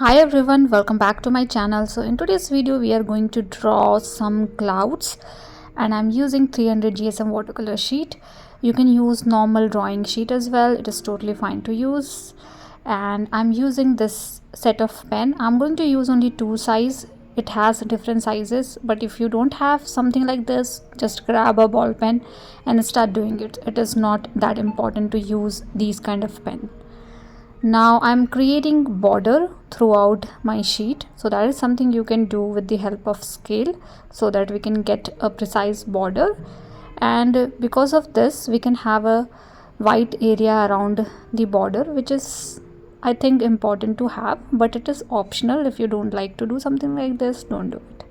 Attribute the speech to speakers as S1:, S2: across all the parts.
S1: Hi everyone, welcome back to my channel. So in today's video we are going to draw some clouds and I'm using 300 GSM watercolor sheet. You can use normal drawing sheet as well, it is totally fine to use. And I'm using this set of pen. I'm going to use only two size. It has different sizes, but if you don't have something like this, just grab a ball pen and start doing it. It is not that important to use these kind of pen. Now I'm creating border throughout my sheet, so that is something you can do with the help of scale so that we can get a precise border. And because of this we can have a white area around the border, which is I think important to have, but it is optional. If you don't like to do something like this, don't do it.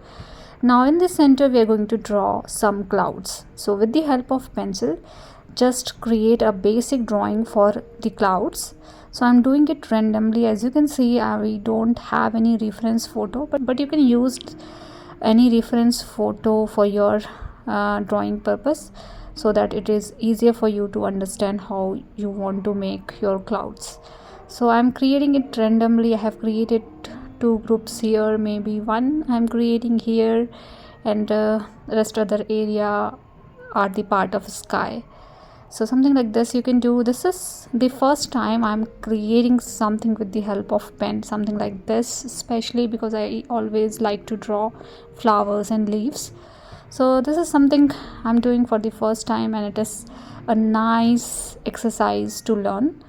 S1: Now in the center we are going to draw some clouds. So with the help of pencil, just create a basic drawing for the clouds. So I'm doing it randomly. As you can see, we don't have any reference photo, but you can use any reference photo for your drawing purpose, so that it is easier for you to understand how you want to make your clouds. So I'm creating it randomly. I have created two groups here, maybe one I'm creating here, and rest other area are the part of sky. So something like this you can do. This is the first time I'm creating something with the help of pen, something like this, especially because I always like to draw flowers and leaves. So this is something I'm doing for the first time, and it is a nice exercise to learn.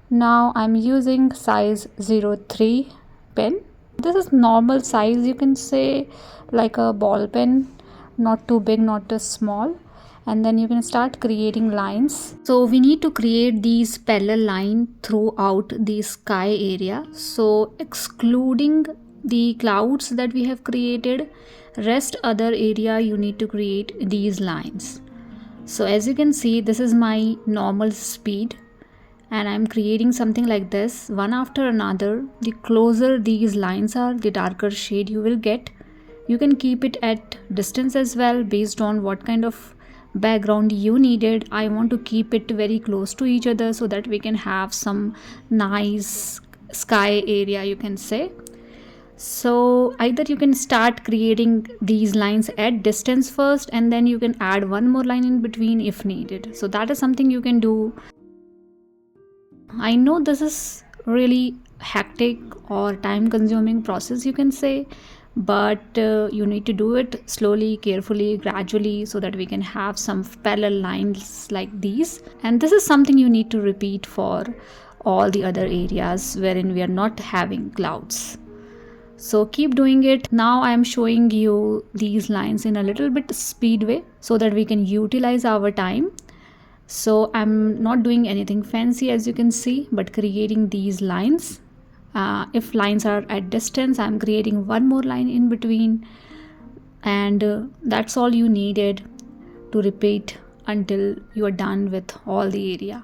S1: Now I'm using size 03 pen. This is normal size, you can say, like a ball pen, not too big, not too small. And then you can start creating lines. So we need to create these parallel line throughout the sky area. So excluding the clouds that we have created, rest other area you need to create these lines. So as you can see, this is my normal speed, and I'm creating something like this one after another. The closer these lines are, the darker shade you will get. You can keep it at distance as well, based on what kind of background you needed. I want to keep it very close to each other so that we can have some nice sky area, you can say. So either you can start creating these lines at distance first, and then you can add one more line in between if needed. So that is something you can do. I know this is really hectic or time consuming process, you can say, but you need to do it slowly, carefully, gradually, so that we can have some parallel lines like these. And this is something you need to repeat for all the other areas wherein we are not having clouds. So keep doing it. Now I am showing you these lines in a little bit speed way so that we can utilize our time. So I'm not doing anything fancy, as you can see, but creating these lines. If lines are at distance, I'm creating one more line in between, and that's all you needed to repeat until you are done with all the area.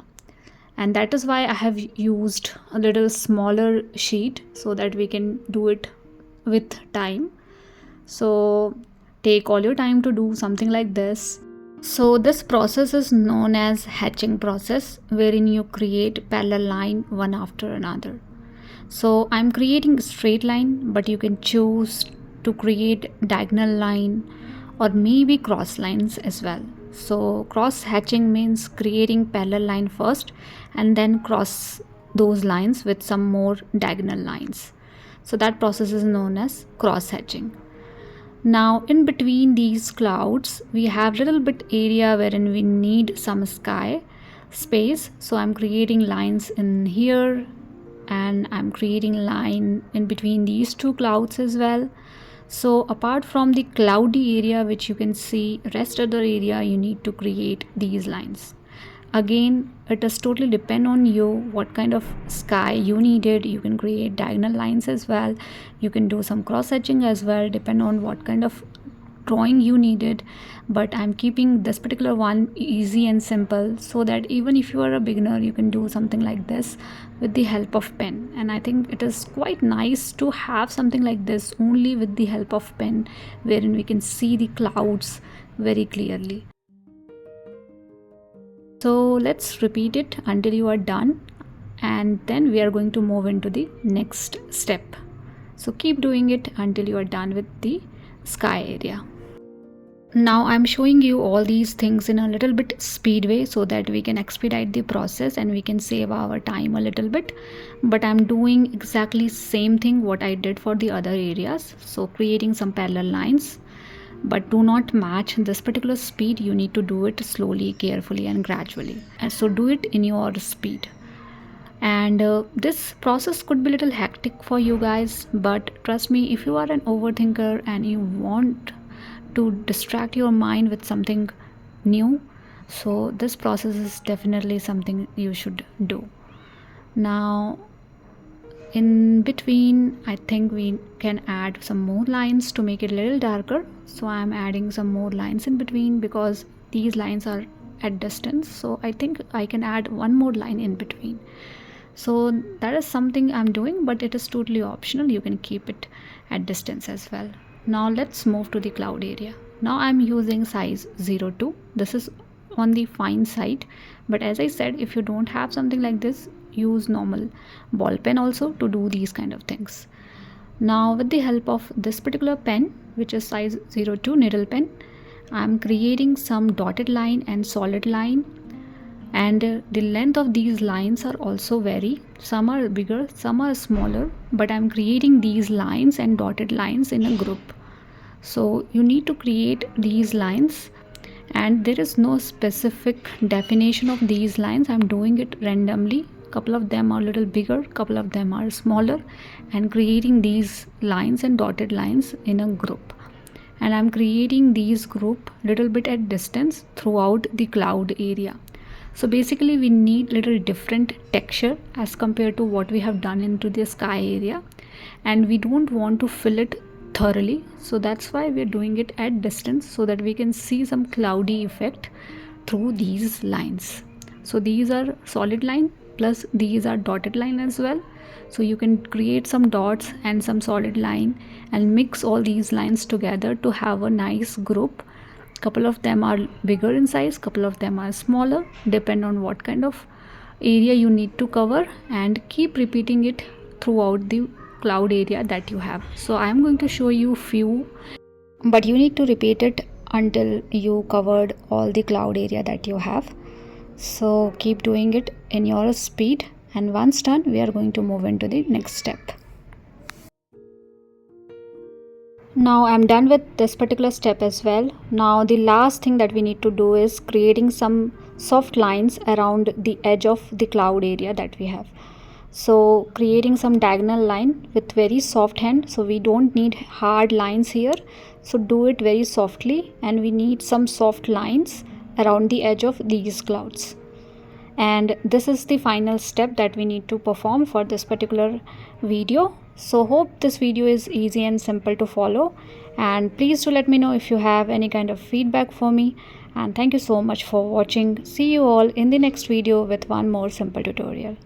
S1: And that is why I have used a little smaller sheet, so that we can do it with time. So take all your time to do something like this. So this process is known as hatching process, wherein you create parallel line one after another. So I'm creating a straight line, but you can choose to create diagonal line or maybe cross lines as well. So cross hatching means creating parallel line first and then cross those lines with some more diagonal lines. So that process is known as cross hatching. Now in between these clouds we have little bit area wherein we need some sky space. So I'm creating lines in here, and I'm creating line in between these two clouds as well. So apart from the cloudy area which you can see, rest other area you need to create these lines. Again, it does totally depend on you what kind of sky you needed. You can create diagonal lines as well, you can do some cross hatching as well, depend on what kind of drawing you needed. But I'm keeping this particular one easy and simple, so that even if you are a beginner, you can do something like this with the help of pen. And I think it is quite nice to have something like this only with the help of pen, wherein we can see the clouds very clearly. So let's repeat it until you are done, and then we are going to move into the next step. So keep doing it until you are done with the sky area. Now I'm showing you all these things in a little bit speed way so that we can expedite the process and we can save our time a little bit. But I'm doing exactly same thing what I did for the other areas. So creating some parallel lines, but do not match this particular speed. You need to do it slowly, carefully and gradually. And so do it in your speed. And this process could be a little hectic for you guys, but trust me, if you are an overthinker and you want to distract your mind with something new, so this process is definitely something you should do. Now in between, I think we can add some more lines to make it a little darker. So I'm adding some more lines in between because these lines are at distance, so I think I can add one more line in between. So that is something I'm doing, but it is totally optional. You can keep it at distance as well. Now let's move to the cloud area. Now I'm using size 02. This is on the fine side, but as I said, if you don't have something like this, use normal ball pen also to do these kind of things. Now with the help of this particular pen, which is size 02 needle pen, I'm creating some dotted line and solid line, and the length of these lines are also vary. Some are bigger, some are smaller, but I'm creating these lines and dotted lines in a group. So you need to create these lines, and there is no specific definition of these lines. I'm doing it randomly. Couple of them are a little bigger, couple of them are smaller, and creating these lines and dotted lines in a group. And I'm creating these group little bit at distance throughout the cloud area. So basically we need little different texture as compared to what we have done into the sky area, and we don't want to fill it thoroughly, so that's why we're doing it at distance so that we can see some cloudy effect through these lines. So these are solid line plus these are dotted line as well, so you can create some dots and some solid line and mix all these lines together to have a nice group. Couple of them are bigger in size, couple of them are smaller, depend on what kind of area you need to cover, and keep repeating it throughout the cloud area that you have. So I am going to show you few, but you need to repeat it until you covered all the cloud area that you have. So keep doing it in your speed, and once done we are going to move into the next step. Now I'm done with this particular step as well. Now the last thing that we need to do is creating some soft lines around the edge of the cloud area that we have. So creating some diagonal line with very soft hand, so we don't need hard lines here, so do it very softly, and we need some soft lines around the edge of these clouds. And this is the final step that we need to perform for this particular video. So hope this video is easy and simple to follow, and please do let me know if you have any kind of feedback for me, and thank you so much for watching. See you all in the next video with one more simple tutorial.